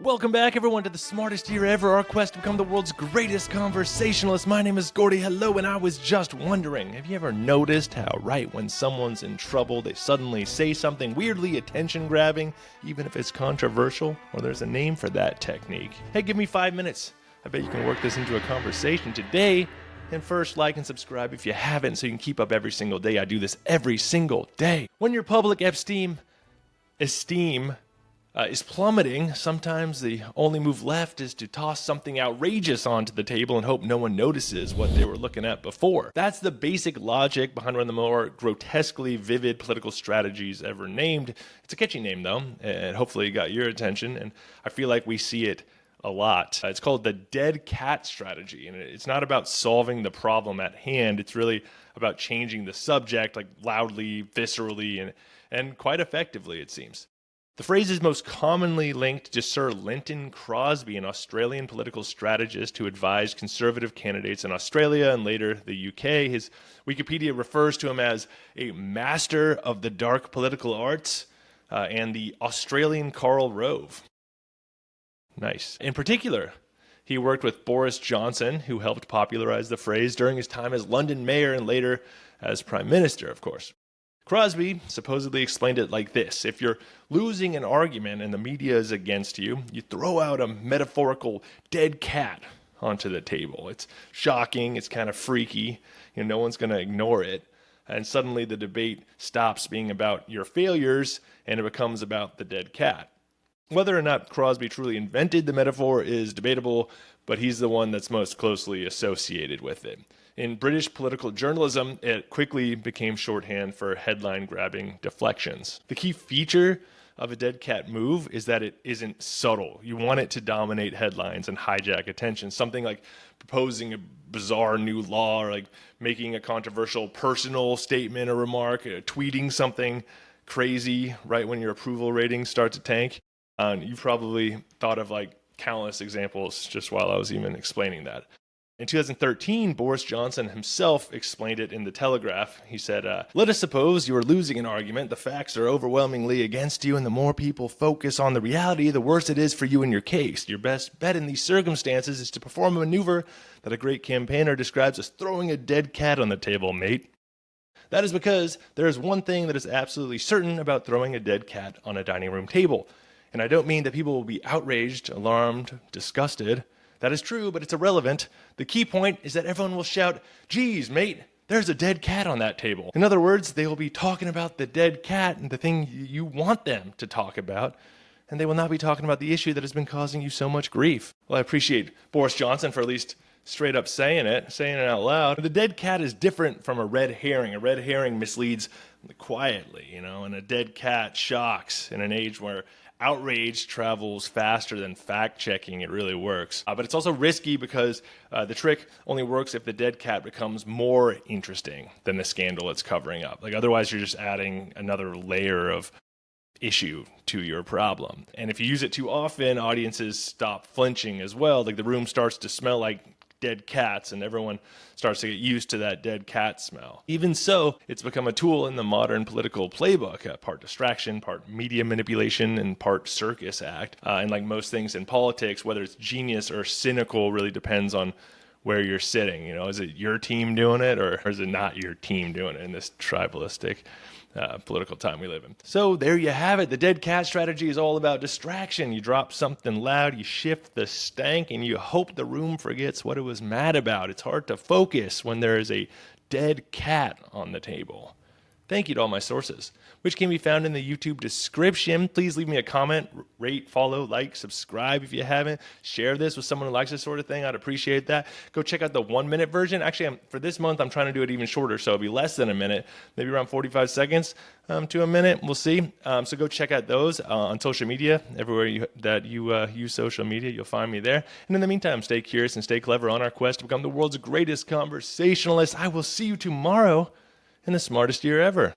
Welcome back, everyone, to the smartest year ever, our quest to become the world's greatest conversationalist. My name is Gordy, hello, and I was just wondering, have you ever noticed how right when someone's in trouble, they suddenly say something weirdly attention-grabbing, even if it's controversial? Well, there's a name for that technique. Hey, give me 5 minutes. I bet you can work this into a conversation today. And first, like and subscribe if you haven't, so you can keep up every single day. I do this every single day. When your public esteem is plummeting, sometimes the only move left is to toss something outrageous onto the table and hope no one notices what they were looking at before. That's the basic logic behind one of the more grotesquely vivid political strategies ever named. It's a catchy name, though, and hopefully it got your attention, and I feel like we see it a lot. It's called the dead cat strategy, and it's not about solving the problem at hand. It's really about changing the subject, like loudly, viscerally, and quite effectively, it seems. The phrase is most commonly linked to Sir Lynton Crosby, an Australian political strategist who advised Conservative candidates in Australia and later the UK. His Wikipedia refers to him as a master of the dark political arts and the Australian Karl Rove. Nice. In particular, he worked with Boris Johnson, who helped popularize the phrase during his time as London mayor and later as prime minister, of course. Crosby supposedly explained it like this: if you're losing an argument and the media is against you, you throw out a metaphorical dead cat onto the table. It's shocking, it's kind of freaky, no one's going to ignore it, and suddenly the debate stops being about your failures and it becomes about the dead cat. Whether or not Crosby truly invented the metaphor is debatable, but he's the one that's most closely associated with it. In British political journalism, it quickly became shorthand for headline-grabbing deflections. The key feature of a dead cat move is that it isn't subtle. You want it to dominate headlines and hijack attention. Something like proposing a bizarre new law, or like making a controversial personal statement or remark, tweeting something crazy right when your approval ratings start to tank. You've probably thought of like countless examples just while I was even explaining that. In 2013, Boris Johnson himself explained it in The Telegraph. He said, let us suppose you are losing an argument, the facts are overwhelmingly against you, and the more people focus on the reality, the worse it is for you and your case. Your best bet in these circumstances is to perform a maneuver that a great campaigner describes as throwing a dead cat on the table, mate. That is because there is one thing that is absolutely certain about throwing a dead cat on a dining room table. And I don't mean that people will be outraged, alarmed, disgusted. That is true, but it's irrelevant. The key point is that everyone will shout, "Geez, mate, there's a dead cat on that table." In other words, they will be talking about the dead cat and the thing you want them to talk about, and they will not be talking about the issue that has been causing you so much grief. Well, I appreciate Boris Johnson for at least straight up saying it out loud. The dead cat is different from a red herring. A red herring misleads quietly, and a dead cat shocks in an age where outrage travels faster than fact-checking. It really works. But it's also risky because the trick only works if the dead cat becomes more interesting than the scandal it's covering up. Like otherwise, you're just adding another layer of issue to your problem. And if you use it too often, audiences stop flinching as well. Like the room starts to smell like dead cats and everyone starts to get used to that dead cat smell. Even so, it's become a tool in the modern political playbook, part distraction, part media manipulation, and part circus act. And like most things in politics, whether it's genius or cynical really depends on where you're sitting. Is it your team doing it or is it not your team doing it in this tribalistic political time we live in? So there you have it. The dead cat strategy is all about distraction. You drop something loud, you shift the stank, and you hope the room forgets what it was mad about. It's hard to focus when there is a dead cat on the table. Thank you to all my sources, which can be found in the YouTube description. Please leave me a comment, rate, follow, like, subscribe if you haven't. Share this with someone who likes this sort of thing. I'd appreciate that. Go check out the 1-minute version. Actually, for this month, I'm trying to do it even shorter, so it'll be less than a minute, maybe around 45 seconds to a minute. We'll see. So go check out those on social media. Everywhere that you use social media, you'll find me there. And in the meantime, stay curious and stay clever on our quest to become the world's greatest conversationalist. I will see you tomorrow in the smartest year ever.